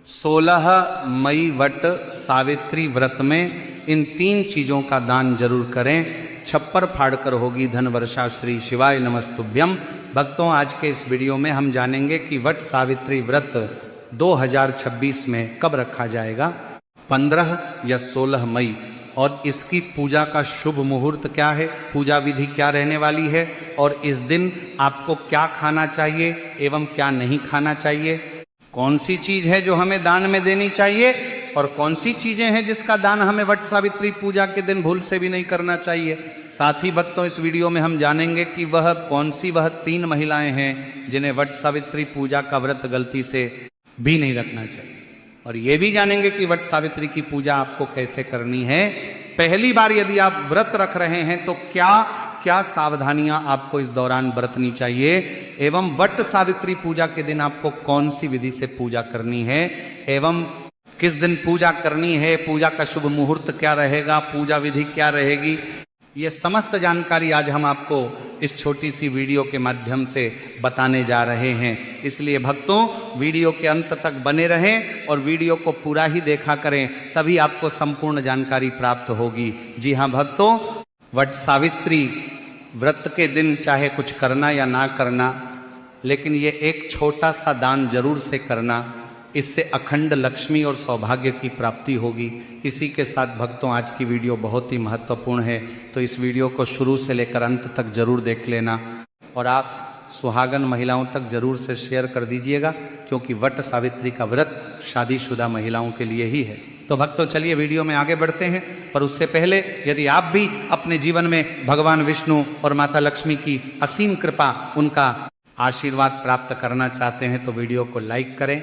16 मई वट सावित्री व्रत में इन 3 चीजों का दान जरूर करें। छप्पर फाड़कर होगी धन वर्षा, श्री शिवाय नमस्तुभ्यम। भक्तों, आज के इस वीडियो में हम जानेंगे कि वट सावित्री व्रत 2026 में कब रखा जाएगा, 15 या 16 मई, और इसकी पूजा का शुभ मुहूर्त क्या है, पूजा विधि क्या रहने वाली है, और इस दिन आपको क्या खाना चाहिए एवं क्या नहीं खाना चाहिए, कौन सी चीज है जो हमें दान में देनी चाहिए और कौन सी चीजें हैं जिसका दान हमें वट सावित्री पूजा के दिन भूल से भी नहीं करना चाहिए। साथ ही भक्तों, इस वीडियो में हम जानेंगे कि वह 3 महिलाएं हैं जिन्हें वट सावित्री पूजा का व्रत गलती से भी नहीं रखना चाहिए, और ये भी जानेंगे कि वट सावित्री की पूजा आपको कैसे करनी है। पहली बार यदि आप व्रत रख रहे हैं तो क्या क्या सावधानियां आपको इस दौरान बरतनी चाहिए, एवं वट सावित्री पूजा के दिन आपको कौन सी विधि से पूजा करनी है, एवं किस दिन पूजा करनी है, पूजा का शुभ मुहूर्त क्या रहेगा, पूजा विधि क्या रहेगी, ये समस्त जानकारी आज हम आपको इस छोटी सी वीडियो के माध्यम से बताने जा रहे हैं। इसलिए भक्तों, वीडियो के अंत तक बने रहें और वीडियो को पूरा ही देखा करें, तभी आपको संपूर्ण जानकारी प्राप्त होगी। जी हाँ भक्तों, वट सावित्री व्रत के दिन चाहे कुछ करना या ना करना, लेकिन ये एक छोटा सा दान जरूर से करना, इससे अखंड लक्ष्मी और सौभाग्य की प्राप्ति होगी। इसी के साथ भक्तों, आज की वीडियो बहुत ही महत्वपूर्ण है, तो इस वीडियो को शुरू से लेकर अंत तक जरूर देख लेना, और आप सुहागन महिलाओं तक जरूर से शेयर कर दीजिएगा, क्योंकि वट सावित्री का व्रत शादीशुदा महिलाओं के लिए ही है। तो भक्तों, चलिए वीडियो में आगे बढ़ते हैं, पर उससे पहले यदि आप भी अपने जीवन में भगवान विष्णु और माता लक्ष्मी की असीम कृपा, उनका आशीर्वाद प्राप्त करना चाहते हैं तो वीडियो को लाइक करें,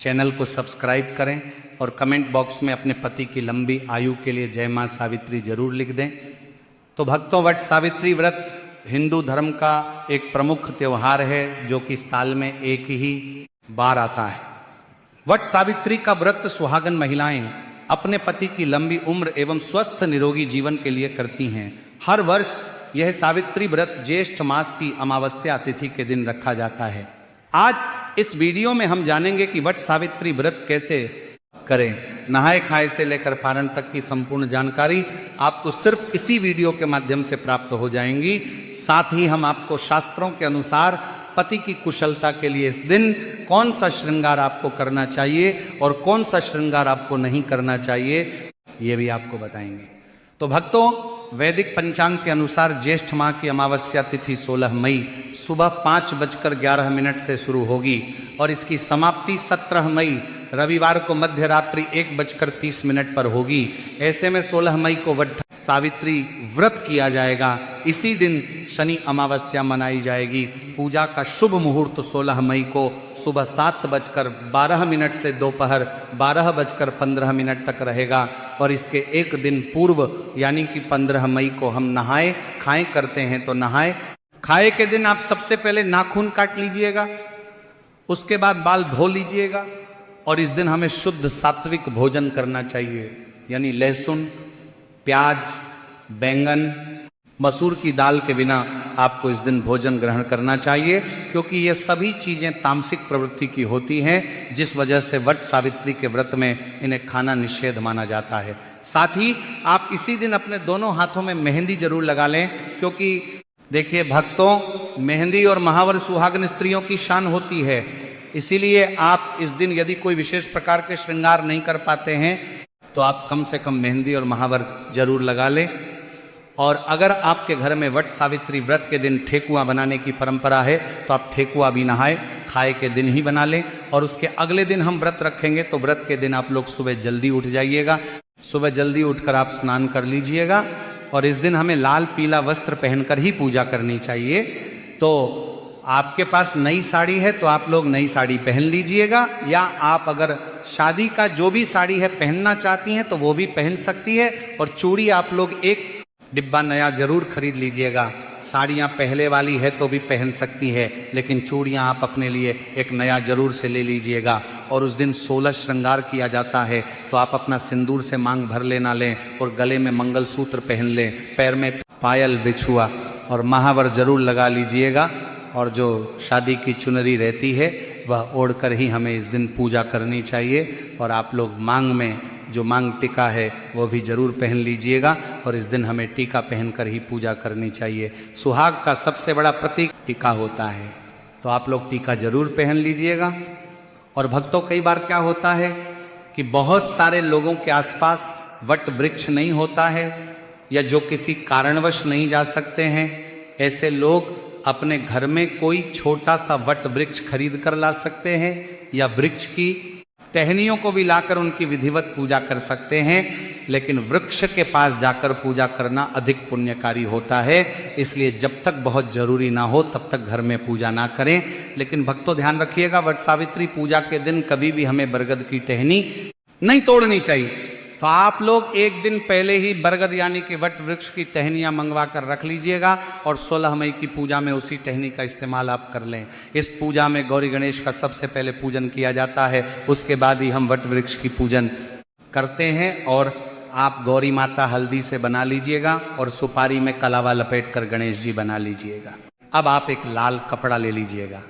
चैनल को सब्सक्राइब करें, और कमेंट बॉक्स में अपने पति की लंबी आयु के लिए जय मां सावित्री जरूर लिख दें। तो भक्तों, वट सावित्री व्रत हिंदू धर्म का एक प्रमुख त्योहार है, जो कि साल में एक ही बार आता है। वट सावित्री का व्रत सुहागन महिलाएं अपने पति की लंबी उम्र एवं स्वस्थ निरोगी जीवन के लिए करती हैं। हर वर्ष यह सावित्री व्रत ज्येष्ठ मास की अमावस्या तिथि के दिन रखा जाता है। आज इस वीडियो में हम जानेंगे कि वट सावित्री व्रत कैसे करें। नहाए खाए से लेकर पारण तक की संपूर्ण जानकारी आपको सिर्फ इसी वीडियो के माध्यम से प्राप्त हो जाएंगी। साथ ही हम आपको शास्त्रों के अनुसार पति की कुशलता के लिए इस दिन कौन सा श्रृंगार आपको करना चाहिए और कौन सा श्रृंगार आपको नहीं करना चाहिए, ये भी आपको बताएंगे। तो भक्तों, वैदिक पंचांग के अनुसार ज्येष्ठ माह की अमावस्या तिथि 16 मई सुबह 5:11 से शुरू होगी, और इसकी समाप्ति 17 मई रविवार को मध्य रात्रि 1:30 पर होगी। ऐसे में 16 मई को वट सावित्री व्रत किया जाएगा। इसी दिन शनि अमावस्या मनाई जाएगी। पूजा का शुभ मुहूर्त 16 मई को सुबह 7:12 से दोपहर 12:15 तक रहेगा, और इसके एक दिन पूर्व यानी कि 15 मई को हम नहाए खाए करते हैं। तो नहाए खाए के दिन आप सबसे पहले नाखून काट लीजिएगा, उसके बाद बाल धो लीजिएगा, और इस दिन हमें शुद्ध सात्विक भोजन करना चाहिए, यानी लहसुन, प्याज, बैंगन, मसूर की दाल के बिना आपको इस दिन भोजन ग्रहण करना चाहिए, क्योंकि ये सभी चीजें तामसिक प्रवृत्ति की होती हैं, जिस वजह से वट सावित्री के व्रत में इन्हें खाना निषेध माना जाता है। साथ ही आप इसी दिन अपने दोनों हाथों में मेहंदी जरूर लगा लें, क्योंकि देखिए भक्तों, मेहंदी और महावर सुहागन स्त्रियों की शान होती है। इसीलिए आप इस दिन यदि कोई विशेष प्रकार के श्रृंगार नहीं कर पाते हैं तो आप कम से कम मेहंदी और महावर जरूर लगा लें। और अगर आपके घर में वट सावित्री व्रत के दिन ठेकुआ बनाने की परंपरा है तो आप ठेकुआ भी नहाए खाए के दिन ही बना लें, और उसके अगले दिन हम व्रत रखेंगे तो व्रत के दिन आप लोग सुबह जल्दी उठ जाइएगा। सुबह जल्दी उठकर आप स्नान कर लीजिएगा, और इस दिन हमें लाल पीला वस्त्र पहनकर ही पूजा करनी चाहिए। तो आपके पास नई साड़ी है तो आप लोग नई साड़ी पहन लीजिएगा, या आप अगर शादी का जो भी साड़ी है पहनना चाहती हैं तो वो भी पहन सकती है, और चूड़ी आप लोग एक डिब्बा नया जरूर खरीद लीजिएगा। साड़ियाँ पहले वाली है तो भी पहन सकती है, लेकिन चूड़ियाँ आप अपने लिए एक नया जरूर से ले लीजिएगा। और उस दिन 16 श्रृंगार किया जाता है, तो आप अपना सिंदूर से मांग भर लेना लें, और गले में मंगलसूत्र पहन लें, पैर में पायल बिछुआ और महावर जरूर लगा लीजिएगा। और जो शादी की चुनरी रहती है वह ओढ़कर ही हमें इस दिन पूजा करनी चाहिए। और आप लोग मांग में जो मांग टीका है वो भी जरूर पहन लीजिएगा, और इस दिन हमें टीका पहनकर ही पूजा करनी चाहिए। सुहाग का सबसे बड़ा प्रतीक टीका होता है, तो आप लोग टीका जरूर पहन लीजिएगा। और भक्तों, कई बार क्या होता है कि बहुत सारे लोगों के आसपास वट वृक्ष नहीं होता है, या जो किसी कारणवश नहीं जा सकते हैं, ऐसे लोग अपने घर में कोई छोटा सा वट वृक्ष खरीद कर ला सकते हैं, या वृक्ष की टहनियों को भी लाकर उनकी विधिवत पूजा कर सकते हैं। लेकिन वृक्ष के पास जाकर पूजा करना अधिक पुण्यकारी होता है, इसलिए जब तक बहुत जरूरी ना हो तब तक घर में पूजा ना करें। लेकिन भक्तों ध्यान रखिएगा, वट सावित्री पूजा के दिन कभी भी हमें बरगद की टहनी नहीं तोड़नी चाहिए। तो आप लोग एक दिन पहले ही बरगद यानी कि वट वृक्ष की टहनियां मंगवा कर रख लीजिएगा, और 16 मई की पूजा में उसी टहनी का इस्तेमाल आप कर लें। इस पूजा में गौरी गणेश का सबसे पहले पूजन किया जाता है, उसके बाद ही हम वट वृक्ष की पूजन करते हैं। और आप गौरी माता हल्दी से बना लीजिएगा, और सुपारी में कलावा लपेट कर गणेश जी बना लीजिएगा। अब आप एक लाल कपड़ा ले लीजिएगा,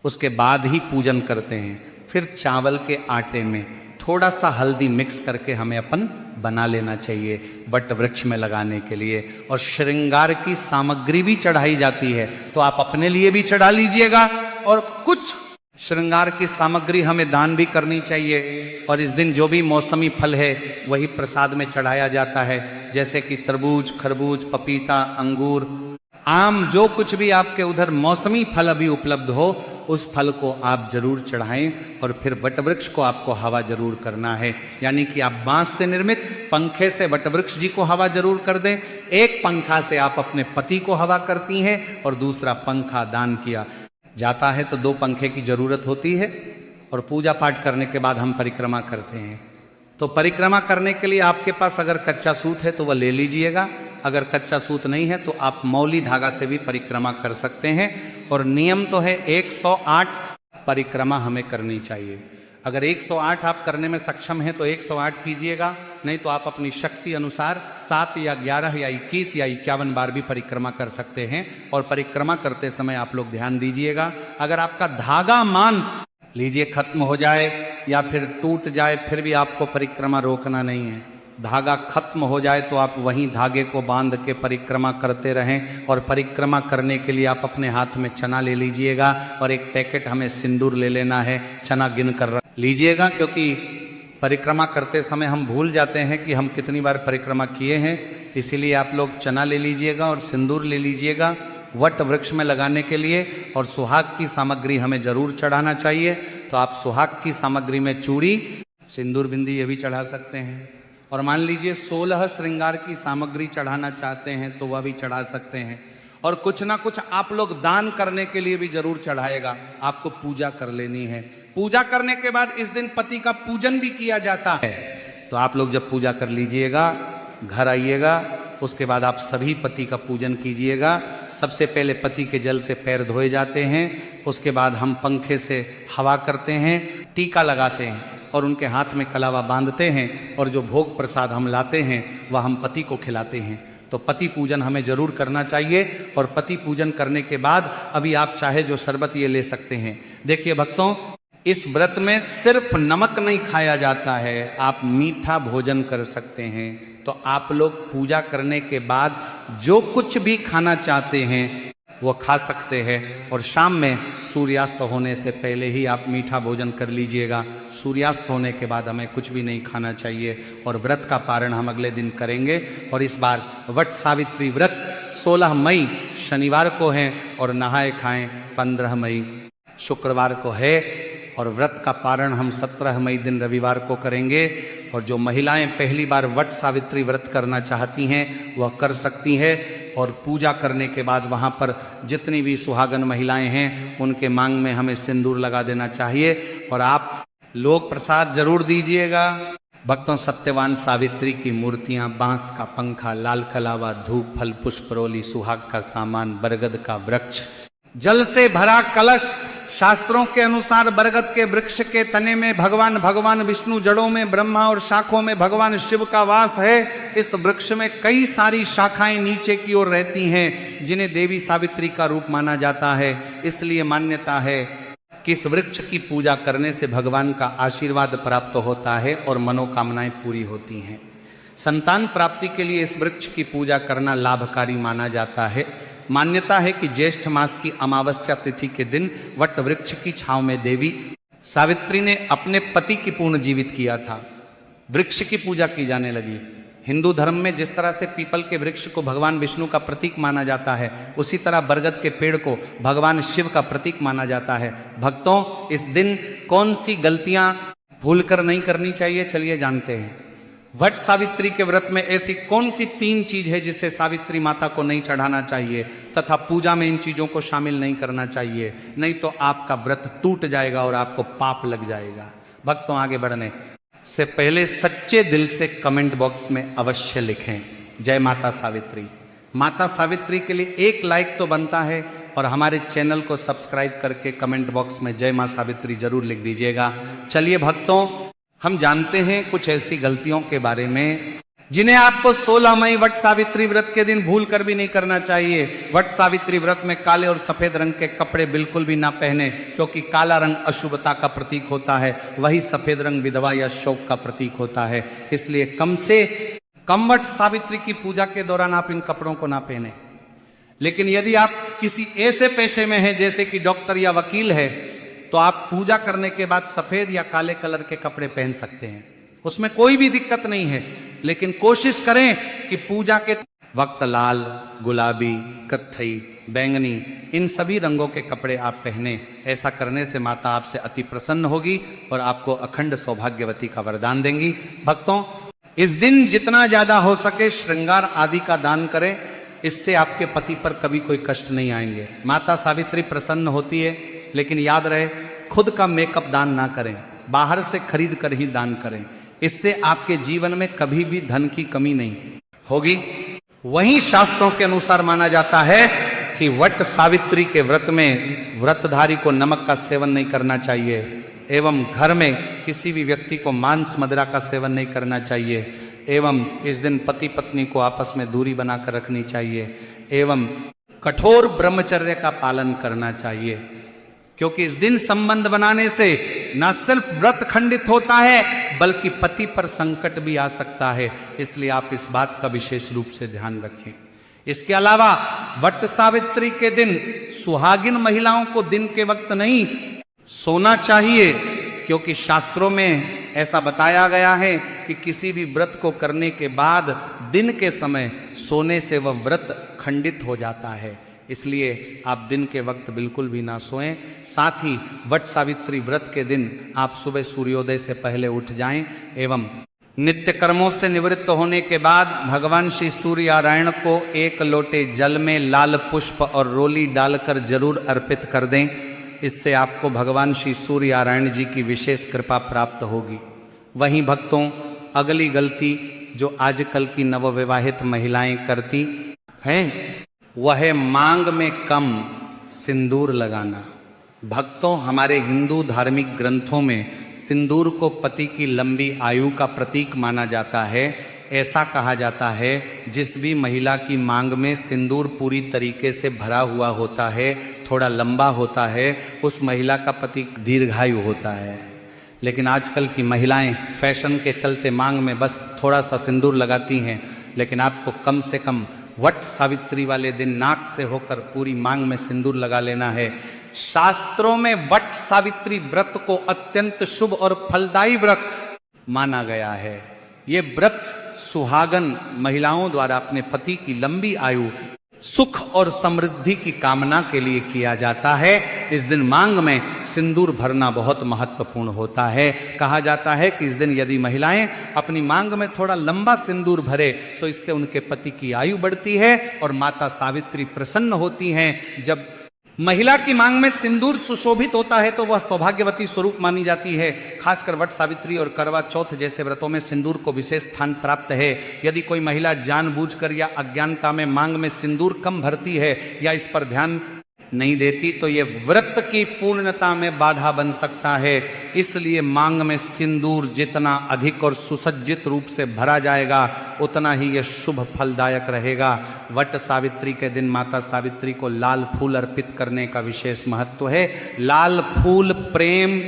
उसके बाद ही पूजन करते हैं। फिर चावल के आटे में थोड़ा सा हल्दी मिक्स करके हमें अपन बना लेना चाहिए वट वृक्ष में लगाने के लिए। और श्रृंगार की सामग्री भी चढ़ाई जाती है, तो आप अपने लिए भी चढ़ा लीजिएगा, और कुछ श्रृंगार की सामग्री हमें दान भी करनी चाहिए। और इस दिन जो भी मौसमी फल है वही प्रसाद में चढ़ाया जाता है, जैसे कि तरबूज, खरबूज, पपीता, अंगूर, आम, जो कुछ भी आपके उधर मौसमी फल अभी उपलब्ध हो उस फल को आप जरूर चढ़ाएं। और फिर वटवृक्ष को आपको हवा जरूर करना है, यानी कि आप बांस से निर्मित पंखे से वटवृक्ष जी को हवा जरूर कर दें। एक पंखा से आप अपने पति को हवा करती हैं, और दूसरा पंखा दान किया जाता है, तो 2 पंखे की जरूरत होती है। और पूजा पाठ करने के बाद हम परिक्रमा करते हैं। तो परिक्रमा करने के लिए आपके पास अगर कच्चा सूत है तो वह ले लीजिएगा, अगर कच्चा सूत नहीं है तो आप मौली धागा से भी परिक्रमा कर सकते हैं। और नियम तो है 108 परिक्रमा हमें करनी चाहिए। अगर 108 आप करने में सक्षम हैं तो 108 कीजिएगा, नहीं तो आप अपनी शक्ति अनुसार 7 या 11 या 21 या 51 बार भी परिक्रमा कर सकते हैं। और परिक्रमा करते समय आप लोग ध्यान दीजिएगा, अगर आपका धागा मान लीजिए खत्म हो जाए या फिर टूट जाए, फिर भी आपको परिक्रमा रोकना नहीं है। धागा खत्म हो जाए तो आप वहीं धागे को बांध के परिक्रमा करते रहें। और परिक्रमा करने के लिए आप अपने हाथ में चना ले लीजिएगा, और एक पैकेट हमें सिंदूर ले लेना है, चना गिन कर रख लीजिएगा, क्योंकि परिक्रमा करते समय हम भूल जाते हैं कि हम कितनी बार परिक्रमा किए हैं। इसीलिए आप लोग चना ले लीजिएगा और सिंदूर ले लीजिएगा वट वृक्ष में लगाने के लिए। और सुहाग की सामग्री हमें जरूर चढ़ाना चाहिए, तो आप सुहाग की सामग्री में चूड़ी, सिंदूर, बिंदी ये भी चढ़ा सकते हैं। और मान लीजिए 16 श्रृंगार की सामग्री चढ़ाना चाहते हैं तो वह भी चढ़ा सकते हैं। और कुछ ना कुछ आप लोग दान करने के लिए भी जरूर चढ़ाएगा। आपको पूजा कर लेनी है, पूजा करने के बाद इस दिन पति का पूजन भी किया जाता है। तो आप लोग जब पूजा कर लीजिएगा, घर आइएगा, उसके बाद आप सभी पति का पूजन कीजिएगा। सबसे पहले पति के जल से पैर धोए जाते हैं, उसके बाद हम पंखे से हवा करते हैं, टीका लगाते हैं और उनके हाथ में कलावा बांधते हैं, और जो भोग प्रसाद हम लाते हैं वह हम पति को खिलाते हैं। तो पति पूजन हमें जरूर करना चाहिए। और पति पूजन करने के बाद अभी आप चाहे जो शरबत ये ले सकते हैं। देखिए भक्तों, इस व्रत में सिर्फ नमक नहीं खाया जाता है, आप मीठा भोजन कर सकते हैं। तो आप लोग पूजा करने के बाद जो कुछ भी खाना चाहते हैं वो खा सकते हैं। और शाम में सूर्यास्त होने से पहले ही आप मीठा भोजन कर लीजिएगा। सूर्यास्त होने के बाद हमें कुछ भी नहीं खाना चाहिए। और व्रत का पारण हम अगले दिन करेंगे। और इस बार वट सावित्री व्रत 16 मई शनिवार को है, और नहाए खाएं 15 मई शुक्रवार को है। और व्रत का पारण हम 17 मई दिन रविवार को करेंगे। और जो महिलाएं पहली बार वट सावित्री व्रत करना चाहती हैं वह कर सकती हैं। और पूजा करने के बाद वहाँ पर जितनी भी सुहागन महिलाएं हैं उनके मांग में हमें सिंदूर लगा देना चाहिए। और आप लोग प्रसाद जरूर दीजिएगा। भक्तों, सत्यवान सावित्री की मूर्तियां, बांस का पंखा, लाल कलावा, धूप, फल, पुष्प, रोली, सुहाग का सामान, बरगद का वृक्ष, जल से भरा कलश। शास्त्रों के अनुसार बरगद के वृक्ष के तने में भगवान विष्णु, जड़ों में ब्रह्मा और शाखों में भगवान शिव का वास है। इस वृक्ष में कई सारी शाखाएं नीचे की ओर रहती हैं, जिन्हें देवी सावित्री का रूप माना जाता है। इसलिए मान्यता है कि इस वृक्ष की पूजा करने से भगवान का आशीर्वाद प्राप्त होता है और मनोकामनाएं पूरी होती हैं। संतान प्राप्ति के लिए इस वृक्ष की पूजा करना लाभकारी माना जाता है। मान्यता है कि ज्येष्ठ मास की अमावस्या तिथि के दिन वट वृक्ष की छांव में देवी सावित्री ने अपने पति की पुनर्जीवित किया था। वृक्ष की पूजा की जाने लगी। हिंदू धर्म में जिस तरह से पीपल के वृक्ष को भगवान विष्णु का प्रतीक माना जाता है, उसी तरह बरगद के पेड़ को भगवान शिव का प्रतीक माना जाता है। भक्तों, इस दिन कौन सी गलतियां भूलकर नहीं करनी चाहिए, चलिए जानते हैं। वट सावित्री के व्रत में ऐसी कौन सी 3 चीज है जिसे सावित्री माता को नहीं चढ़ाना चाहिए तथा पूजा में इन चीजों को शामिल नहीं करना चाहिए, नहीं तो आपका व्रत टूट जाएगा और आपको पाप लग जाएगा। भक्तों, आगे बढ़ने से पहले सच्चे दिल से कमेंट बॉक्स में अवश्य लिखें जय माता सावित्री। माता सावित्री के लिए 1 लाइक तो बनता है और हमारे चैनल को सब्सक्राइब करके कमेंट बॉक्स में जय मां सावित्री जरूर लिख दीजिएगा। चलिए भक्तों, हम जानते हैं कुछ ऐसी गलतियों के बारे में जिन्हें आपको 16 मई वट सावित्री व्रत के दिन भूल कर भी नहीं करना चाहिए। वट सावित्री व्रत में काले और सफेद रंग के कपड़े बिल्कुल भी ना पहने, क्योंकि काला रंग अशुभता का प्रतीक होता है, वही सफेद रंग विधवा या शोक का प्रतीक होता है। इसलिए कम से कम वट सावित्री की पूजा के दौरान आप इन कपड़ों को ना पहने। लेकिन यदि आप किसी ऐसे पेशे में हैं जैसे कि डॉक्टर या वकील है, तो आप पूजा करने के बाद सफेद या काले कलर के कपड़े पहन सकते हैं, उसमें कोई भी दिक्कत नहीं है। लेकिन कोशिश करें कि पूजा के वक्त लाल, गुलाबी, कत्थई, बैंगनी इन सभी रंगों के कपड़े आप पहने। ऐसा करने से माता आपसे अति प्रसन्न होगी और आपको अखंड सौभाग्यवती का वरदान देंगी। भक्तों, इस दिन जितना ज्यादा हो सके श्रृंगार आदि का दान करें, इससे आपके पति पर कभी कोई कष्ट नहीं आएंगे। माता सावित्री प्रसन्न होती है, लेकिन याद रहे खुद का मेकअप दान ना करें, बाहर से खरीद कर ही दान करें। इससे आपके जीवन में कभी भी धन की कमी नहीं होगी। वहीं शास्त्रों के अनुसार माना जाता है कि वट सावित्री के व्रत में व्रतधारी को नमक का सेवन नहीं करना चाहिए, एवं घर में किसी भी व्यक्ति को मांस मदिरा का सेवन नहीं करना चाहिए, एवं इस दिन पति पत्नी को आपस में दूरी बनाकर रखनी चाहिए, एवं कठोर ब्रह्मचर्य का पालन करना चाहिए। क्योंकि इस दिन संबंध बनाने से न सिर्फ व्रत खंडित होता है, बल्कि पति पर संकट भी आ सकता है। इसलिए आप इस बात का विशेष रूप से ध्यान रखें। इसके अलावा वट सावित्री के दिन सुहागिन महिलाओं को दिन के वक्त नहीं सोना चाहिए, क्योंकि शास्त्रों में ऐसा बताया गया है कि किसी भी व्रत को करने के बाद दिन के समय सोने से वह व्रत खंडित हो जाता है। इसलिए आप दिन के वक्त बिल्कुल भी ना सोएं। साथ ही वट सावित्री व्रत के दिन आप सुबह सूर्योदय से पहले उठ जाएं एवं नित्य कर्मों से निवृत्त होने के बाद भगवान श्री सूर्यनारायण को 1 लोटे जल में लाल पुष्प और रोली डालकर जरूर अर्पित कर दें। इससे आपको भगवान श्री सूर्यनारायण जी की विशेष कृपा प्राप्त होगी। वहीं भक्तों, अगली गलती जो आजकल की नवविवाहित महिलाएं करती हैं, वह है मांग में कम सिंदूर लगाना। भक्तों, हमारे हिंदू धार्मिक ग्रंथों में सिंदूर को पति की लंबी आयु का प्रतीक माना जाता है। ऐसा कहा जाता है जिस भी महिला की मांग में सिंदूर पूरी तरीके से भरा हुआ होता है, थोड़ा लंबा होता है, उस महिला का पति दीर्घायु होता है। लेकिन आजकल की महिलाएं फैशन के चलते मांग में बस थोड़ा सा सिंदूर लगाती हैं, लेकिन आपको कम से कम वट सावित्री वाले दिन नाक से होकर पूरी मांग में सिंदूर लगा लेना है। शास्त्रों में वट सावित्री व्रत को अत्यंत शुभ और फलदायी व्रत माना गया है। ये व्रत सुहागन महिलाओं द्वारा अपने पति की लंबी आयु, सुख और समृद्धि की कामना के लिए किया जाता है। इस दिन मांग में सिंदूर भरना बहुत महत्वपूर्ण होता है। कहा जाता है कि इस दिन यदि महिलाएं अपनी मांग में थोड़ा लंबा सिंदूर भरे तो इससे उनके पति की आयु बढ़ती है और माता सावित्री प्रसन्न होती हैं। जब महिला की मांग में सिंदूर सुशोभित होता है तो वह सौभाग्यवती स्वरूप मानी जाती है। खासकर वट सावित्री और करवा चौथ जैसे व्रतों में सिंदूर को विशेष स्थान प्राप्त है। यदि कोई महिला जानबूझकर या अज्ञानता में मांग में सिंदूर कम भरती है या इस पर ध्यान नहीं देती तो ये व्रत की पूर्णता में बाधा बन सकता है। इसलिए मांग में सिंदूर जितना अधिक और सुसज्जित रूप से भरा जाएगा उतना ही यह शुभ फलदायक रहेगा। वट सावित्री के दिन माता सावित्री को लाल फूल अर्पित करने का विशेष महत्व है। लाल फूल प्रेम,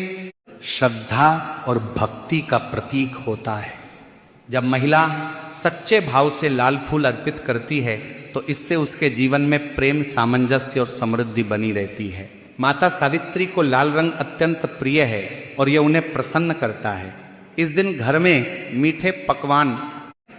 श्रद्धा और भक्ति का प्रतीक होता है। जब महिला सच्चे भाव से लाल फूल अर्पित करती है तो इससे उसके जीवन में प्रेम, सामंजस्य और समृद्धि बनी रहती है। माता सावित्री को लाल रंग अत्यंत प्रिय है और यह उन्हें प्रसन्न करता है। इस दिन घर में मीठे पकवान,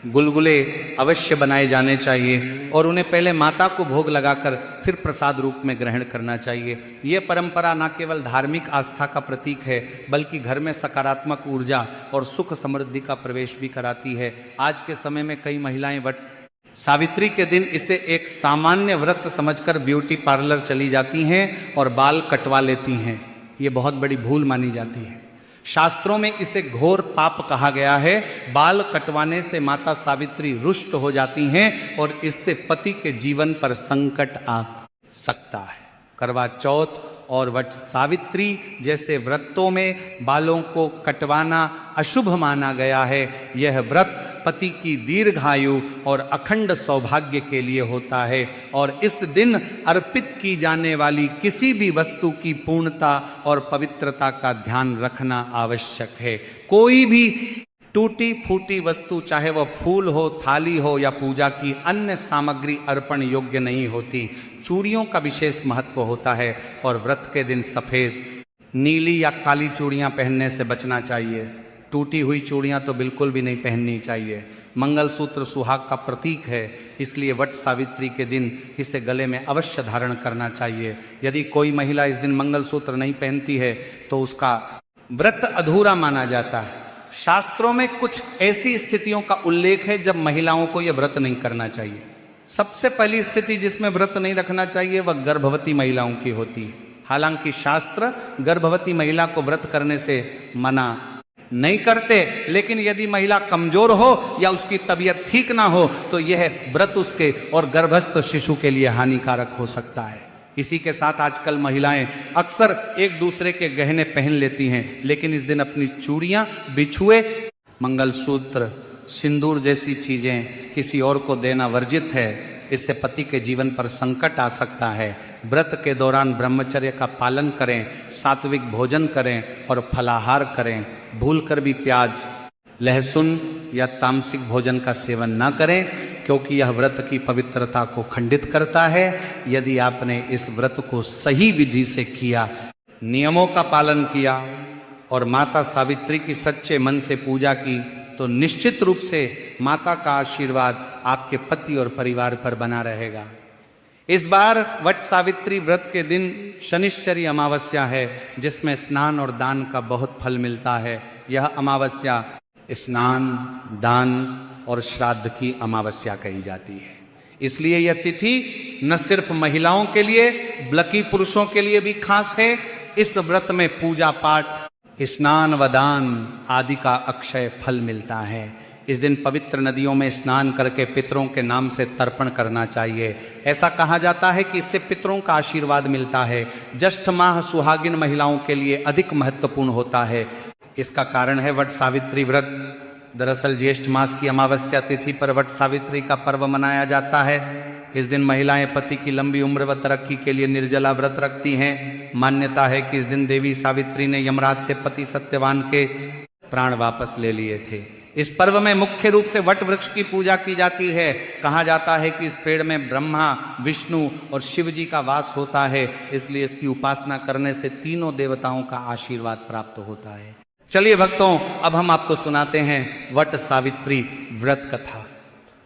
गुलगुले अवश्य बनाए जाने चाहिए और उन्हें पहले माता को भोग लगाकर फिर प्रसाद रूप में ग्रहण करना चाहिए। ये परंपरा न केवल धार्मिक आस्था का प्रतीक है बल्कि घर में सकारात्मक ऊर्जा और सुख समृद्धि का प्रवेश भी कराती है। आज के समय में कई महिलाएं वट सावित्री के दिन इसे एक सामान्य व्रत समझकर ब्यूटी पार्लर चली जाती हैं और बाल कटवा लेती हैं। ये बहुत बड़ी भूल मानी जाती है। शास्त्रों में इसे घोर पाप कहा गया है। बाल कटवाने से माता सावित्री रुष्ट हो जाती हैं और इससे पति के जीवन पर संकट आ सकता है। करवा चौथ और वट सावित्री जैसे व्रतों में बालों को कटवाना अशुभ माना गया है। यह व्रत पति की दीर्घायु और अखंड सौभाग्य के लिए होता है और इस दिन अर्पित की जाने वाली किसी भी वस्तु की पूर्णता और पवित्रता का ध्यान रखना आवश्यक है। कोई भी टूटी फूटी वस्तु, चाहे वह फूल हो, थाली हो या पूजा की अन्य सामग्री अर्पण योग्य नहीं होती। चूड़ियों का विशेष महत्व होता है और व्रत के दिन सफेद, नीली या काली चूड़ियां पहनने से बचना चाहिए। टूटी हुई चूड़ियां तो बिल्कुल भी नहीं पहननी चाहिए। मंगलसूत्र सुहाग का प्रतीक है, इसलिए वट सावित्री के दिन इसे गले में अवश्य धारण करना चाहिए। यदि कोई महिला इस दिन मंगलसूत्र नहीं पहनती है तो उसका व्रत अधूरा माना जाता है। शास्त्रों में कुछ ऐसी स्थितियों का उल्लेख है जब महिलाओं को यह व्रत नहीं करना चाहिए। सबसे पहली स्थिति जिसमें व्रत नहीं रखना चाहिए वह गर्भवती महिलाओं की होती है। हालांकि शास्त्र गर्भवती महिला को व्रत करने से मना नहीं करते, लेकिन यदि महिला कमजोर हो या उसकी तबीयत ठीक ना हो तो यह व्रत उसके और गर्भस्थ शिशु के लिए हानिकारक हो सकता है। इसी के साथ आजकल महिलाएं अक्सर एक दूसरे के गहने पहन लेती हैं, लेकिन इस दिन अपनी चूड़ियां, बिछुए, मंगलसूत्र, सिंदूर जैसी चीजें किसी और को देना वर्जित है। इससे पति के जीवन पर संकट आ सकता है। व्रत के दौरान ब्रह्मचर्य का पालन करें, सात्विक भोजन करें और फलाहार करें। भूलकर भी प्याज, लहसुन या तामसिक भोजन का सेवन न करें क्योंकि यह व्रत की पवित्रता को खंडित करता है। यदि आपने इस व्रत को सही विधि से किया, नियमों का पालन किया और माता सावित्री की सच्चे मन से पूजा की तो निश्चित रूप से माता का आशीर्वाद आपके पति और परिवार पर बना रहेगा। इस बार वट सावित्री व्रत के दिन शनिश्चरी अमावस्या है जिसमें स्नान और दान का बहुत फल मिलता है। यह अमावस्या स्नान, दान और श्राद्ध की अमावस्या कही जाती है। इसलिए यह तिथि न सिर्फ महिलाओं के लिए बल्कि पुरुषों के लिए भी खास है। इस व्रत में पूजा पाठ, स्नान व दान आदि का अक्षय फल मिलता है। इस दिन पवित्र नदियों में स्नान करके पितरों के नाम से तर्पण करना चाहिए। ऐसा कहा जाता है कि इससे पितरों का आशीर्वाद मिलता है। ज्येष्ठ माह सुहागिन महिलाओं के लिए अधिक महत्वपूर्ण होता है। इसका कारण है वट सावित्री व्रत। दरअसल ज्येष्ठ मास की अमावस्या तिथि पर वट सावित्री का पर्व मनाया जाता है। इस दिन महिलाएं पति की लंबी उम्र व तरक्की के लिए निर्जला व्रत रखती हैं। मान्यता है कि इस दिन देवी सावित्री ने यमराज से पति सत्यवान के प्राण वापस ले लिए थे। इस पर्व में मुख्य रूप से वट वृक्ष की पूजा की जाती है। कहा जाता है कि इस पेड़ में ब्रह्मा, विष्णु और शिव जी का वास होता है, इसलिए इसकी उपासना करने से तीनों देवताओं का आशीर्वाद प्राप्त होता है। चलिए भक्तों, अब हम आपको सुनाते हैं वट सावित्री व्रत कथा।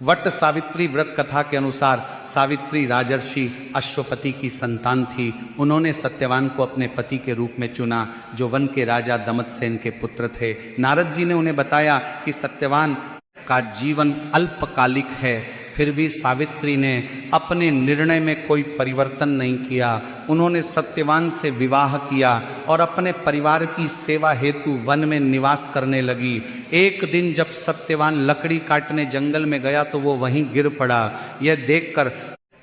वट सावित्री व्रत कथा के अनुसार सावित्री राजर्षि अश्वपति की संतान थी। उन्होंने सत्यवान को अपने पति के रूप में चुना जो वन के राजा दमतसेन के पुत्र थे। नारद जी ने उन्हें बताया कि सत्यवान का जीवन अल्पकालिक है, फिर भी सावित्री ने अपने निर्णय में कोई परिवर्तन नहीं किया। उन्होंने सत्यवान से विवाह किया और अपने परिवार की सेवा हेतु वन में निवास करने लगी। एक दिन जब सत्यवान लकड़ी काटने जंगल में गया तो वो वहीं गिर पड़ा। यह देखकर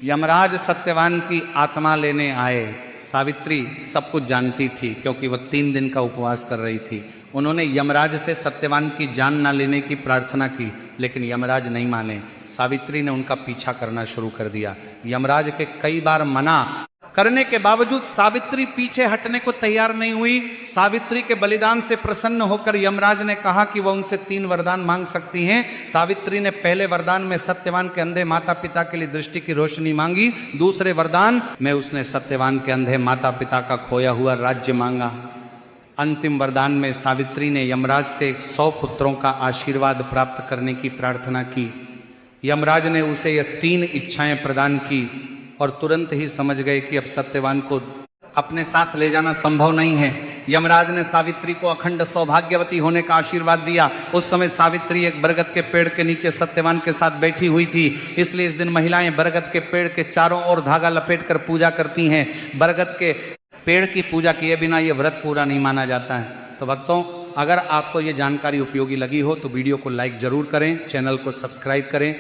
यमराज सत्यवान की आत्मा लेने आए। सावित्री सब कुछ जानती थी क्योंकि वह 3 दिन का उपवास कर रही थी। उन्होंने यमराज से सत्यवान की जान ना लेने की प्रार्थना की, लेकिन यमराज नहीं माने। सावित्री ने उनका पीछा करना शुरू कर दिया। यमराज के कई बार मना करने के बावजूद सावित्री पीछे हटने को तैयार नहीं हुई। सावित्री के बलिदान से प्रसन्न होकर यमराज ने कहा कि वह उनसे 3 वरदान मांग सकती हैं। सावित्री ने पहले वरदान में सत्यवान के अंधे माता पिता के लिए दृष्टि की रोशनी मांगी। दूसरे वरदान में उसने सत्यवान के अंधे माता पिता का खोया हुआ राज्य मांगा। अंतिम वरदान में सावित्री ने यमराज से 100 पुत्रों का आशीर्वाद प्राप्त करने की प्रार्थना की। यमराज ने उसे यह 3 इच्छाएं प्रदान की और तुरंत ही समझ गए कि अब सत्यवान को अपने साथ ले जाना संभव नहीं है। यमराज ने सावित्री को अखंड सौभाग्यवती होने का आशीर्वाद दिया। उस समय सावित्री एक बरगद के पेड़ के नीचे सत्यवान के साथ बैठी हुई थी, इसलिए इस दिन महिलाएं बरगद के पेड़ के चारों ओर धागा लपेटकर पूजा करती हैं। बरगद के पेड़ की पूजा किए बिना यह व्रत पूरा नहीं माना जाता है। तो भक्तों, अगर आपको ये जानकारी उपयोगी लगी हो तो वीडियो को लाइक जरूर करें, चैनल को सब्सक्राइब करें।